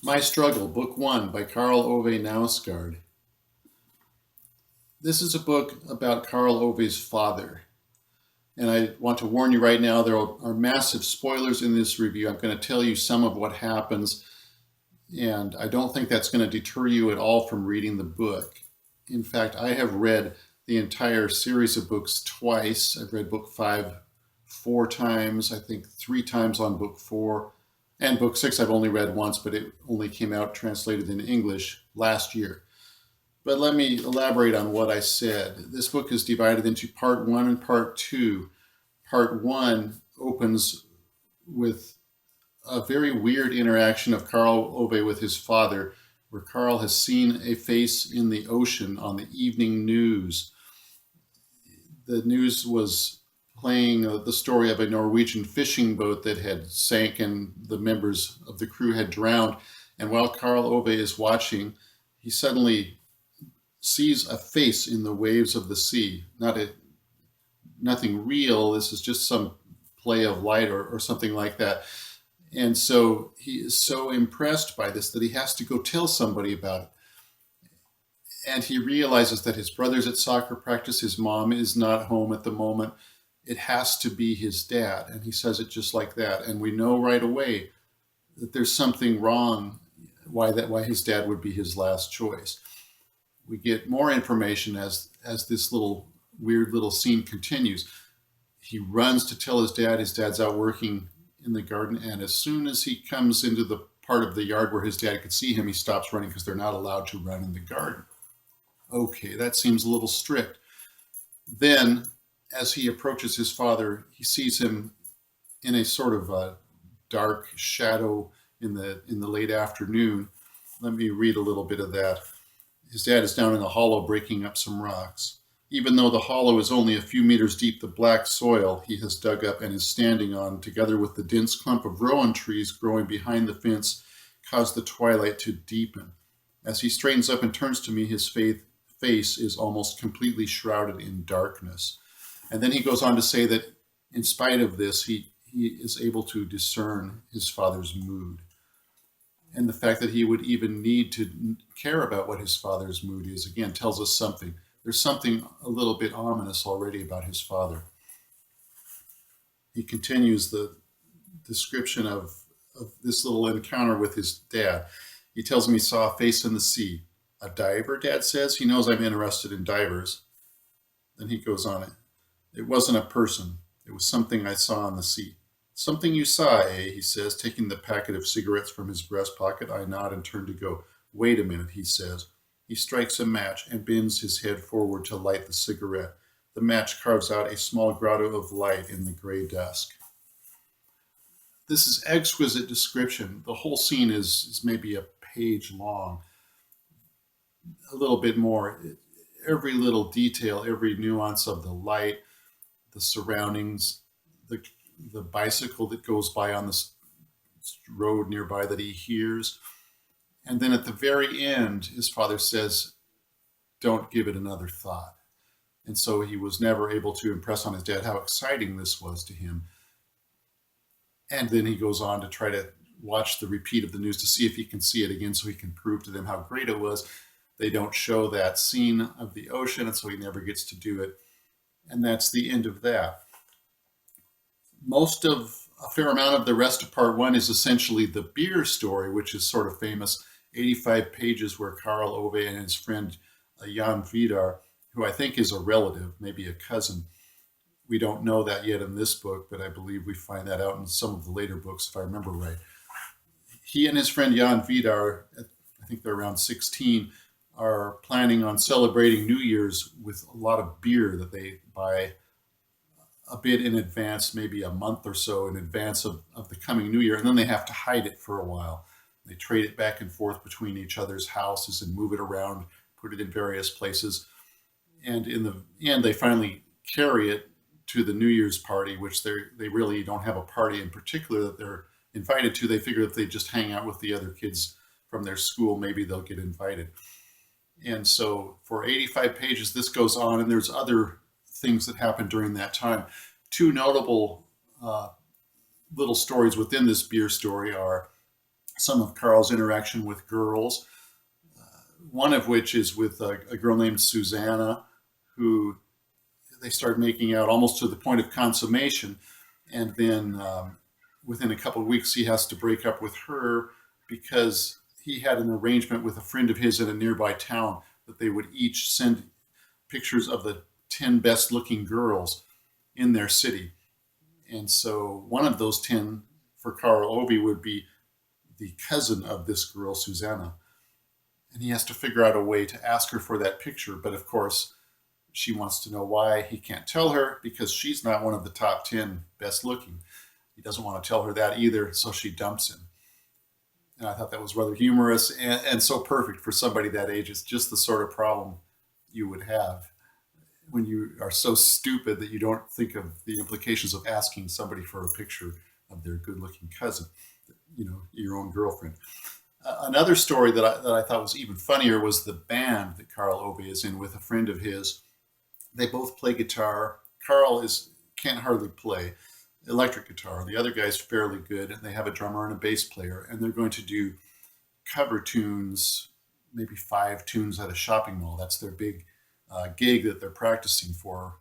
My Struggle, Book 1 by Karl Ove Knausgaard. This is a book about Karl Ove's father. And I want to warn you right now, there are massive spoilers in this review. I'm going to tell you some of what happens, and I don't think that's going to deter you at all from reading the book. In fact, I have read the entire series of books twice. I've read book 5 4 times, I think 3 times on book 4. And book 6 I've only read once, but it only came out translated in English last year. But let me elaborate on what I said. This book is divided into part 1 and part 2. Part 1 opens with a very weird interaction of Karl Ove with his father, where Karl has seen a face in the ocean on the evening news. The news was playing the story of a Norwegian fishing boat that had sank and the members of the crew had drowned. And while Karl Ove is watching, he suddenly sees a face in the waves of the sea. Nothing real. This is just some play of light or something like that. And so he is so impressed by this that he has to go tell somebody about it. And he realizes that his brother's at soccer practice, his mom is not home at the moment. It has to be his dad. And he says it just like that. And we know right away that there's something wrong, why his dad would be his last choice. We get more information as this little weird little scene continues. He runs to tell his dad. His dad's out working in the garden, and as soon as he comes into the part of the yard where his dad could see him, he stops running because they're not allowed to run in the garden. Okay, that seems a little strict. Then, as he approaches his father, he sees him in a sort of a dark shadow in the late afternoon. Let me read a little bit of that. His dad is down in a hollow breaking up some rocks. Even though the hollow is only a few meters deep, the black soil he has dug up and is standing on, together with the dense clump of rowan trees growing behind the fence, cause the twilight to deepen. As he straightens up and turns to me, his face is almost completely shrouded in darkness. And then he goes on to say that in spite of this, he is able to discern his father's mood. And the fact that he would even need to care about what his father's mood is, again, tells us something. There's something a little bit ominous already about his father. He continues the description of this little encounter with his dad. He tells him he saw a face in the sea. A diver, Dad says. He knows I'm interested in divers. Then he goes on. It wasn't a person. It was something I saw in the sea. Something you saw, eh? He says, taking the packet of cigarettes from his breast pocket. I nod and turn to go. Wait a minute, he says. He strikes a match and bends his head forward to light the cigarette. The match carves out a small grotto of light in the gray dusk. This is exquisite description. The whole scene is maybe a page long, a little bit more. Every little detail, every nuance of the light, the surroundings, the bicycle that goes by on the road nearby that he hears. And then at the very end, his father says, don't give it another thought. And so he was never able to impress on his dad how exciting this was to him. And then he goes on to try to watch the repeat of the news to see if he can see it again so he can prove to them how great it was. They don't show that scene of the ocean, and so he never gets to do it. And that's the end of that. A fair amount of the rest of part 1 is essentially the beer story, which is sort of famous. 85 pages where Karl Ove and his friend Jan Vidar, who I think is a relative, maybe a cousin. We don't know that yet in this book, but I believe we find that out in some of the later books, if I remember right. He and his friend Jan Vidar, I think they're around 16, are planning on celebrating New Year's with a lot of beer that they buy a bit in advance, maybe a month or so in advance of the coming New Year, and then they have to hide it for a while. They trade it back and forth between each other's houses and move it around, put it in various places. And in the end, they finally carry it to the New Year's party, which they really don't have a party in particular that they're invited to. They figure if they just hang out with the other kids from their school, maybe they'll get invited. And so for 85 pages, this goes on, and there's other things that happen during that time. Two notable little stories within this beer story are some of Karl's interaction with girls, one of which is with a girl named Susanna, who they start making out almost to the point of consummation. And then within a couple of weeks, he has to break up with her because he had an arrangement with a friend of his in a nearby town that they would each send pictures of the 10 best looking girls in their city. And so one of those 10 for Karl Ove would be the cousin of this girl, Susanna. And he has to figure out a way to ask her for that picture. But of course, she wants to know why he can't tell her, because she's not one of the top 10 best looking. He doesn't want to tell her that either, so she dumps him. And I thought that was rather humorous and so perfect for somebody that age. It's just the sort of problem you would have when you are so stupid that you don't think of the implications of asking somebody for a picture of their good-looking cousin, your own girlfriend. Another story that I thought was even funnier was the band that Karl Ove is in with a friend of his. They both play guitar. Karl can't hardly play electric guitar. The other guy's fairly good, and they have a drummer and a bass player, and they're going to do cover tunes, maybe 5 tunes at a shopping mall. That's their big gig that they're practicing for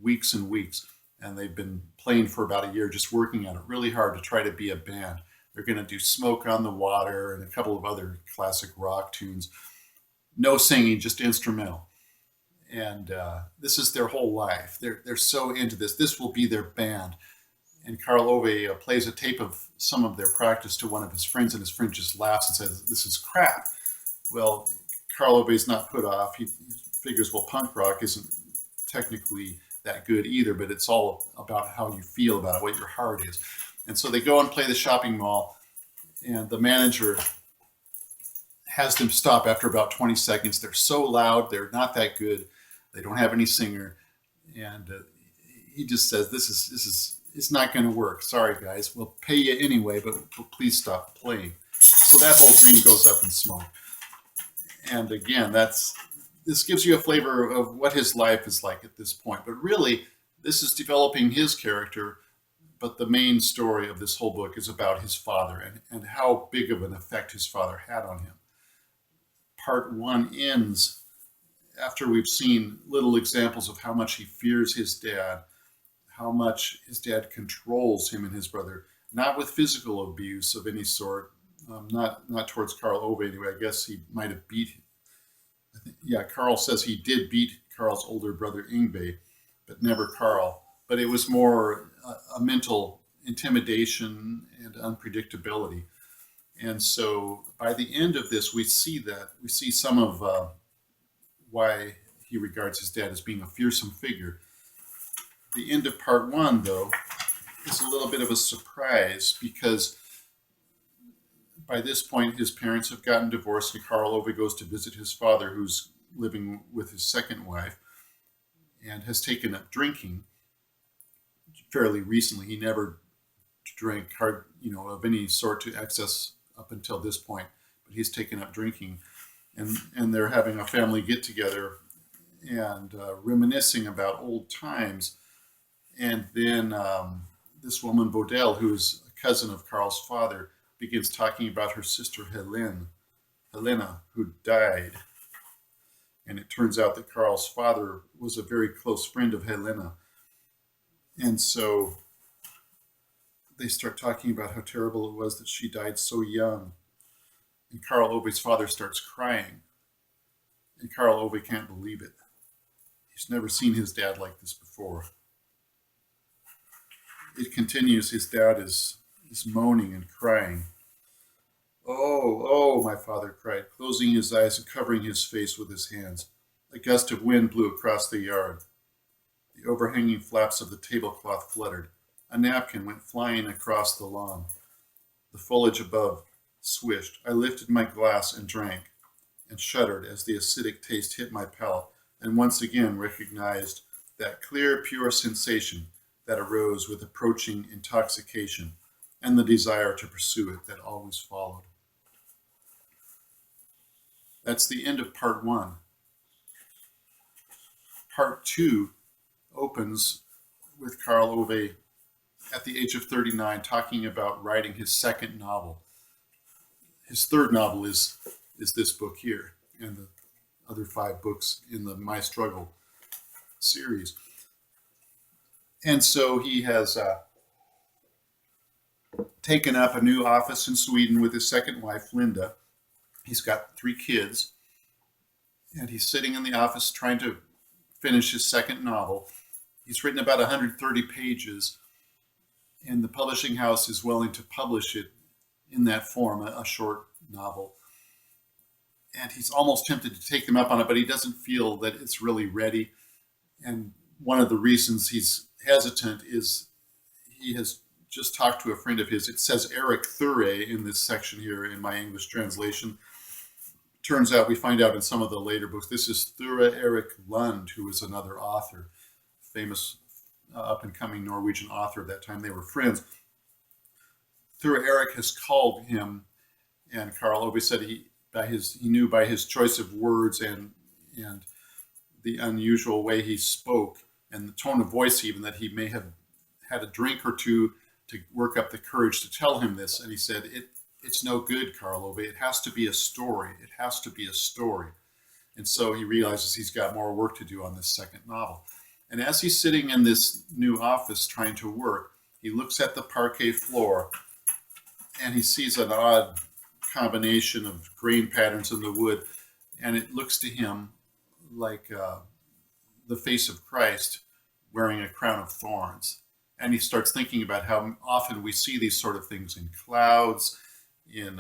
weeks and weeks. And they've been playing for about a year, just working at it really hard to try to be a band. They're going to do Smoke on the Water and a couple of other classic rock tunes. No singing, just instrumental. And this is their whole life. They're so into this. This will be their band. And Karl Ove plays a tape of some of their practice to one of his friends, and his friend just laughs and says, "This is crap." Well, Karl Ove's not put off. He figures, well, punk rock isn't technically that good either, but it's all about how you feel about it, what your heart is. And so they go and play the shopping mall, and the manager has them stop after about 20 seconds. They're so loud. They're not that good. They don't have any singer. And he just says, this is it's not going to work. Sorry, guys. We'll pay you anyway, but please stop playing. So that whole dream goes up in smoke. And again, this gives you a flavor of what his life is like at this point. But really, this is developing his character. But the main story of this whole book is about his father and how big of an effect his father had on him. Part 1 ends after we've seen little examples of how much he fears his dad, how much his dad controls him and his brother, not with physical abuse of any sort, not towards Karl Ove anyway. I guess he might have beat him. Karl says he did beat Karl's older brother Yngve, but never Karl. But it was more a mental intimidation and unpredictability. And so by the end of this, we see some of why he regards his dad as being a fearsome figure. The end of part 1, though, is a little bit of a surprise because by this point, his parents have gotten divorced, and Karl Ove goes to visit his father, who's living with his second wife and has taken up drinking fairly recently. He never drank of any sort to excess up until this point, but he's taken up drinking, and they're having a family get together and reminiscing about old times. And then this woman Baudel, who's a cousin of Karl's father, begins talking about her sister Helena, who died. And it turns out that Karl's father was a very close friend of Helena. And so they start talking about how terrible it was that she died so young. And Karl Ove's father starts crying. And Karl Ove can't believe it. He's never seen his dad like this before. It continues. His dad is moaning and crying. Oh, my father cried, closing his eyes and covering his face with his hands. A gust of wind blew across the yard. The overhanging flaps of the tablecloth fluttered. A napkin went flying across the lawn. The foliage above swished. I lifted my glass and drank, and shuddered as the acidic taste hit my palate, and once again recognized that clear, pure sensation that arose with approaching intoxication and the desire to pursue it that always followed. That's the end of part 1. Part 2 opens with Karl Ove at the age of 39 talking about writing his second novel. his third novel is this book here, and the other 5 books in the My Struggle series. And so he has taken up a new office in Sweden with his second wife, Linda. He's got 3 kids, and he's sitting in the office trying to finish his second novel. He's written about 130 pages, and the publishing house is willing to publish it in that form, a short novel. And he's almost tempted to take them up on it, but he doesn't feel that it's really ready. And one of the reasons he's hesitant is he has just talked to a friend of his. It says Eric Thure in this section here in my English translation. Turns out, we find out in some of the later books, this is Thure Erik Lund, who is another author, famous up-and-coming Norwegian author of that time. They were friends. Thure Erik has called him, and Karl Ove said he knew by his choice of words and the unusual way he spoke and the tone of voice even, that he may have had a drink or two to work up the courage to tell him this. And he said, it's no good, Karl Ove. It has to be a story. It has to be a story. And so he realizes he's got more work to do on this second novel. And as he's sitting in this new office trying to work, he looks at the parquet floor and he sees an odd combination of grain patterns in the wood. And it looks to him like the face of Christ wearing a crown of thorns. And he starts thinking about how often we see these sort of things in clouds, in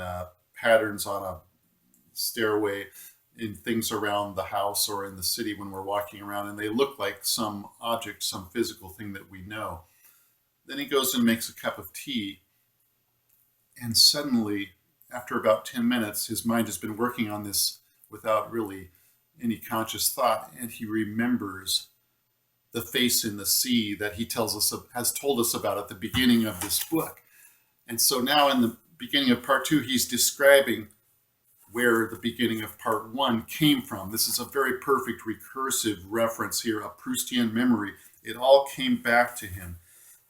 patterns on a stairway, in things around the house or in the city when we're walking around, and they look like some object, some physical thing that we know. Then he goes and makes a cup of tea, and suddenly, after about 10 minutes, his mind has been working on this without really any conscious thought, and he remembers the face in the sea that he has told us about at the beginning of this book. And so now in the beginning of part 2, he's describing where the beginning of part 1 came from. This is a very perfect recursive reference here, a Proustian memory. It all came back to him.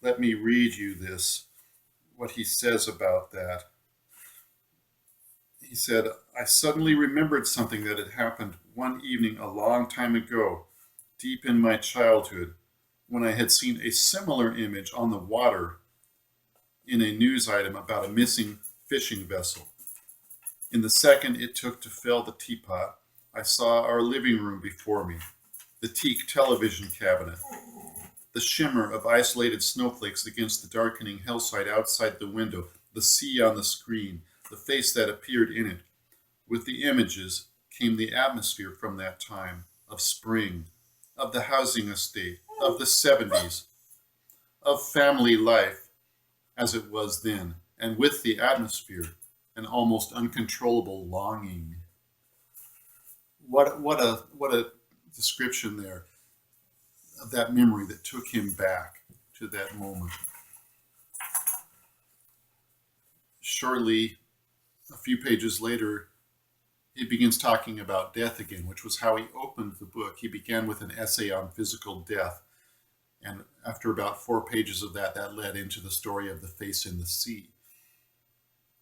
Let me read you this, what he says about that. He said, I suddenly remembered something that had happened one evening a long time ago, deep in my childhood, when I had seen a similar image on the water in a news item about a missing fishing vessel. In the second it took to fill the teapot, I saw our living room before me, the teak television cabinet, the shimmer of isolated snowflakes against the darkening hillside outside the window, the sea on the screen, the face that appeared in it. With the images came the atmosphere from that time, of spring, of the housing estate, of the 70s, of family life as it was then, and with the atmosphere, an almost uncontrollable longing. What a description there of that memory that took him back to that moment. Shortly, a few pages later, he begins talking about death again, which was how he opened the book. He began with an essay on physical death. And after about 4 pages of that led into the story of the face in the sea.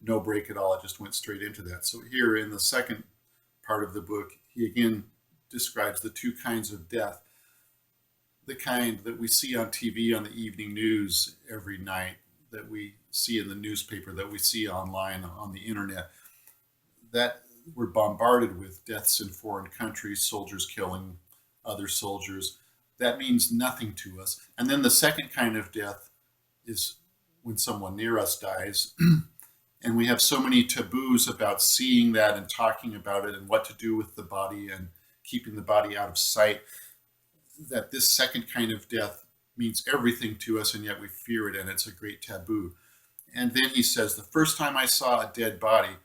No break at all. It just went straight into that. So here in the second part of the book, he again describes the 2 kinds of death. The kind that we see on TV, on the evening news every night, that we see in the newspaper, that we see online on the internet, that we're bombarded with deaths in foreign countries, soldiers killing other soldiers. That means nothing to us. And then the second kind of death is when someone near us dies. And we have so many taboos about seeing that and talking about it and what to do with the body and keeping the body out of sight, that this second kind of death means everything to us, and yet we fear it, and it's a great taboo. And then he says, the first time I saw a dead body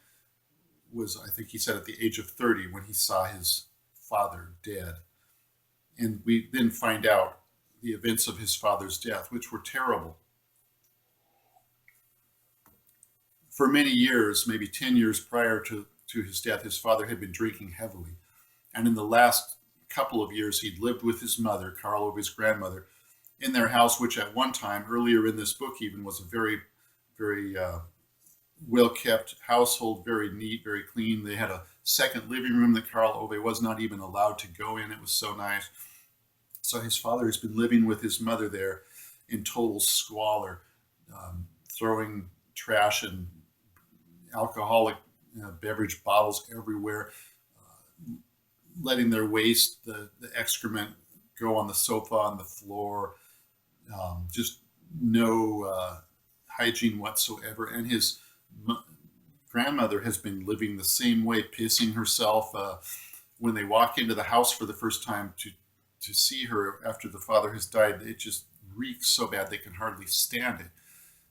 was, I think he said, at the age of 30, when he saw his father dead. And we then find out the events of his father's death, which were terrible. For many years, maybe 10 years prior to his death, his father had been drinking heavily. And in the last couple of years, he'd lived with his mother, Karl Ove's grandmother, in their house, which at one time, earlier in this book even, was a very, very well-kept household, very neat, very clean. They had a second living room that Karl Ove was not even allowed to go in. It was so nice. So his father has been living with his mother there in total squalor, throwing trash and alcoholic beverage bottles everywhere, letting their waste, the excrement, go on the sofa, on the floor, just no hygiene whatsoever. And his grandmother has been living the same way, pissing herself. When they walk into the house for the first time to see her after the father has died, it just reeks so bad they can hardly stand it.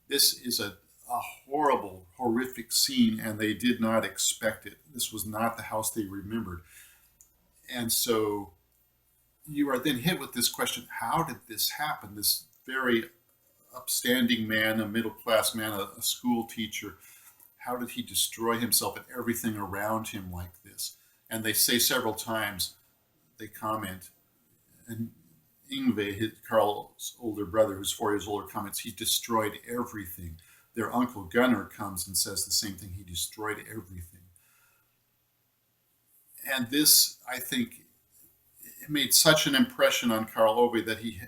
This is a horrible, horrific scene, and they did not expect it. This was not the house they remembered. And so you are then hit with this question: how did this happen? This very upstanding man, a middle class man, a school teacher, how did he destroy himself and everything around him like this? And they say several times, they comment, and Yngve, Karl's older brother, who's 4 years older, comments, he destroyed everything. Their uncle Gunnar comes and says the same thing. He destroyed everything. And this, I think, it made such an impression on Karl Ove that he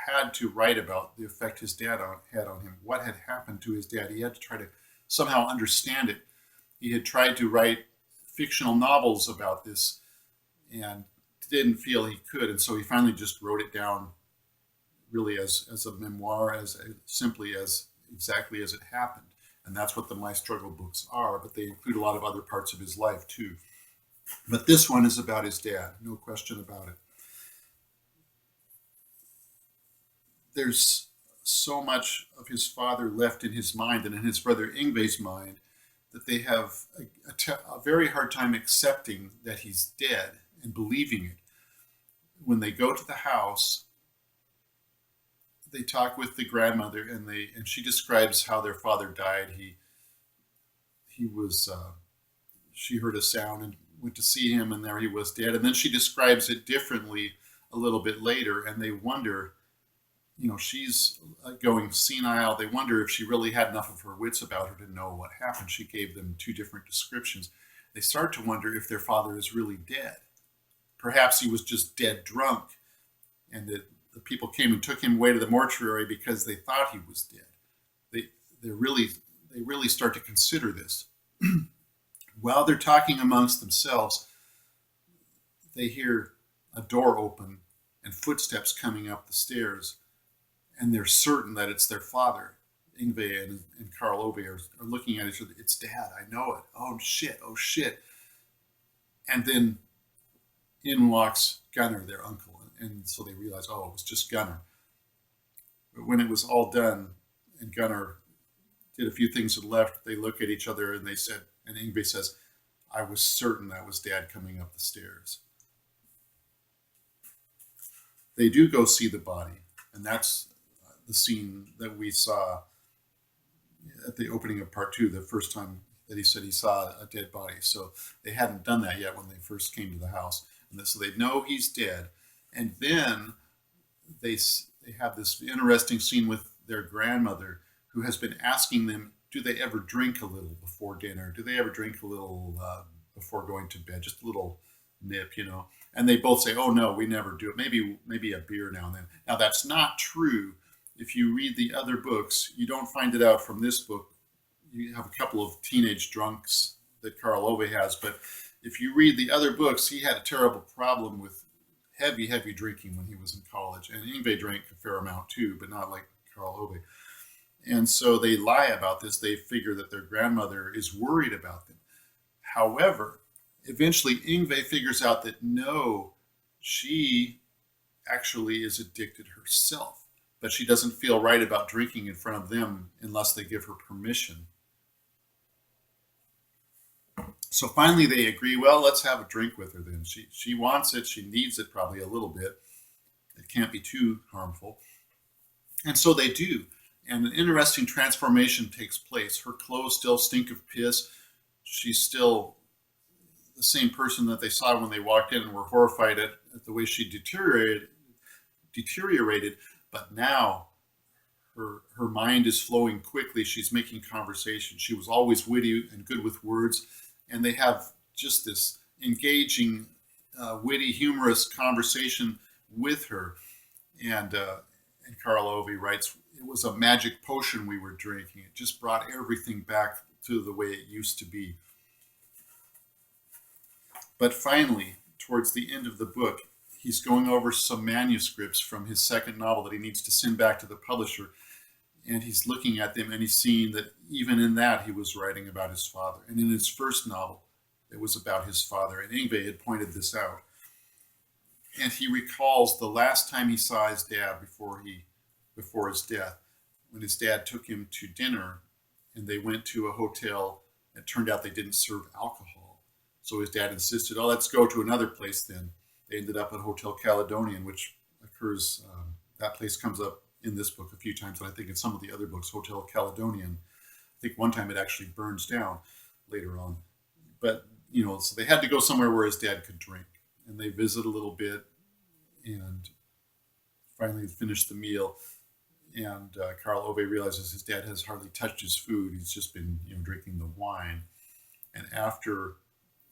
had to write about the effect his dad had on him. What had happened to his dad? He had to try to somehow understand it. He had tried to write fictional novels about this and didn't feel he could. And so he finally just wrote it down really as a memoir, as simply as exactly as it happened. And that's what the My Struggle books are, but they include a lot of other parts of his life too. But this one is about his dad, no question about it. There's so much of his father left in his mind and in his brother Yngve's mind that they have a very hard time accepting that he's dead and believing it. When they go to the house, they talk with the grandmother, and she describes how their father died. He was she heard a sound and went to see him, and there he was dead. And then she describes it differently a little bit later, and they wonder, she's going senile. They wonder if she really had enough of her wits about her to know what happened. She gave them two different descriptions. They start to wonder if their father is really dead. Perhaps he was just dead drunk, and that the people came and took him away to the mortuary because they thought he was dead. They really start to consider this. While they're talking amongst themselves, they hear a door open and footsteps coming up the stairs, and they're certain that it's their father. Yngve and Karl Ove are looking at each other. It's Dad, I know it. Oh shit, oh shit. And then in walks Gunnar, their uncle, and so they realize, oh, it was just Gunnar. But when it was all done and Gunnar did a few things and left, they look at each other and they said, and Yngve says, I was certain that was Dad coming up the stairs. They do go see the body, and that's the scene that we saw at the opening of part 2, the first time that he said he saw a dead body. So they hadn't done that yet when they first came to the house. And so they know he's dead. And then they have this interesting scene with their grandmother, who has been asking them, do they ever drink a little before dinner? Do they ever drink a little before going to bed? Just a little nip, And they both say, oh, no, we never do it. Maybe a beer now and then. Now, that's not true. If you read the other books, you don't find it out from this book. You have a couple of teenage drunks that Karl Ove has, but if you read the other books, he had a terrible problem with heavy drinking when he was in college. And Yngve drank a fair amount too, but not like Karl Ove. And so they lie about this. They figure that their grandmother is worried about them. However, eventually Yngve figures out that no, she actually is addicted herself, but she doesn't feel right about drinking in front of them unless they give her permission. So finally they agree, well, let's have a drink with her then. She wants it. She needs it probably a little bit. It can't be too harmful. And so they do. And an interesting transformation takes place. Her clothes still stink of piss. She's still the same person that they saw when they walked in and were horrified at the way she deteriorated. But now her mind is flowing quickly. She's making conversation. She was always witty and good with words, and they have just this engaging, witty, humorous conversation with her. And Karl Ove writes, it was a magic potion we were drinking. It just brought everything back to the way it used to be. But finally, towards the end of the book, he's going over some manuscripts from his second novel that he needs to send back to the publisher. And he's looking at them and he's seeing that even in that he was writing about his father. And in his first novel, it was about his father. And Yngve had pointed this out. And he recalls the last time he saw his dad before his death, when his dad took him to dinner and they went to a hotel. It turned out they didn't serve alcohol. So his dad insisted, oh, let's go to another place then. They ended up at Hotel Caledonian, which occurs, that place comes up in this book a few times, and I think in some of the other books, Hotel Caledonian. I think one time it actually burns down later on. But, so they had to go somewhere where his dad could drink. And they visit a little bit and finally finish the meal. And Karl Ove realizes his dad has hardly touched his food. He's just been, drinking the wine. And after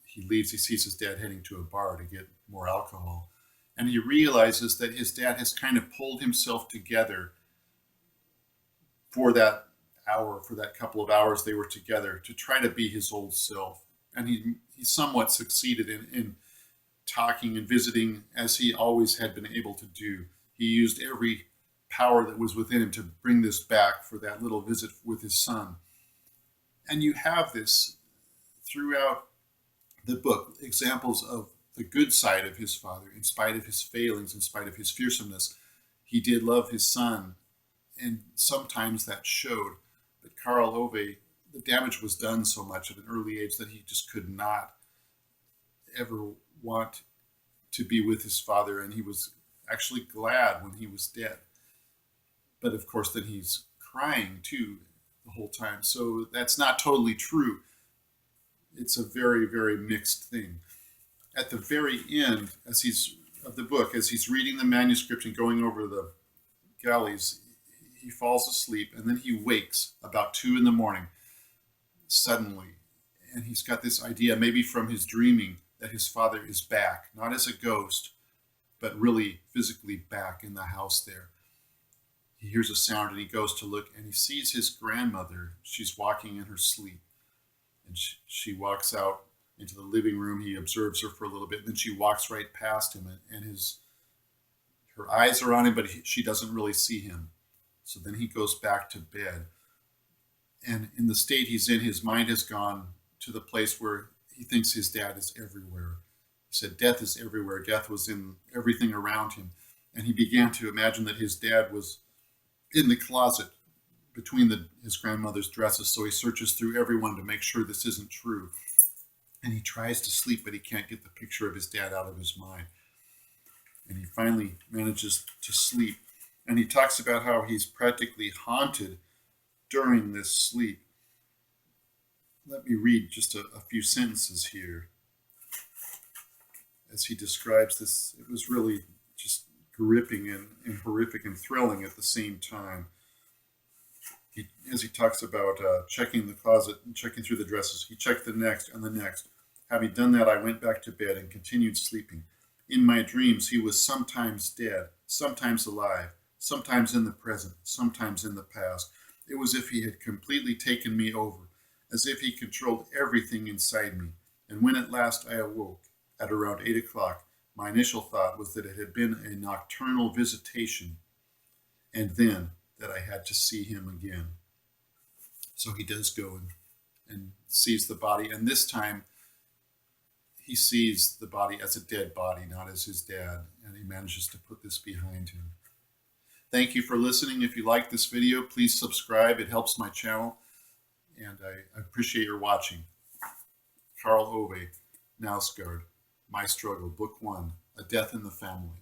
he leaves, he sees his dad heading to a bar to get more alcohol. And he realizes that his dad has kind of pulled himself together for that hour, for that couple of hours they were together, to try to be his old self. And he somewhat succeeded in talking and visiting as he always had been able to do. He used every power that was within him to bring this back for that little visit with his son. And you have this throughout the book, examples of the good side of his father. In spite of his failings, in spite of his fearsomeness, he did love his son, and sometimes that showed. But Karl Ove, the damage was done so much at an early age that he just could not ever want to be with his father, and he was actually glad when he was dead. But of course, then he's crying too the whole time. So that's not totally true. It's a very, very mixed thing. At the very end, as he's reading the manuscript and going over the galleys, he falls asleep, and then he wakes about 2 a.m. suddenly. And he's got this idea, maybe from his dreaming, that his father is back, not as a ghost, but really physically back in the house there. He hears a sound and he goes to look, and he sees his grandmother. She's walking in her sleep. And she walks out into the living room. He observes her for a little bit, and then she walks right past him, and her eyes are on him, but she doesn't really see him. So then he goes back to bed. And in the state he's in, his mind has gone to the place where he thinks his dad is everywhere. He said death is everywhere. Death was in everything around him. And he began to imagine that his dad was in the closet between his grandmother's dresses. So he searches through everyone to make sure this isn't true. And he tries to sleep, but he can't get the picture of his dad out of his mind. And he finally manages to sleep. And he talks about how he's practically haunted during this sleep. Let me read just a few sentences here as he describes this. It was really just gripping and horrific and thrilling at the same time. As he talks about checking the closet and checking through the dresses, he checked the next and the next. Having done that, I went back to bed and continued sleeping. In my dreams, he was sometimes dead, sometimes alive, sometimes in the present, sometimes in the past. It was as if he had completely taken me over, as if he controlled everything inside me. And when at last I awoke, at around 8 o'clock, my initial thought was that it had been a nocturnal visitation, and then that I had to see him again. So he does go and sees the body, and this time he sees the body as a dead body, not as his dad, and he manages to put this behind him. Thank you for listening. If you like this video, please subscribe. It helps my channel, and I appreciate your watching. Karl Ove Knausgaard, My Struggle, Book 1, A Death in the Family.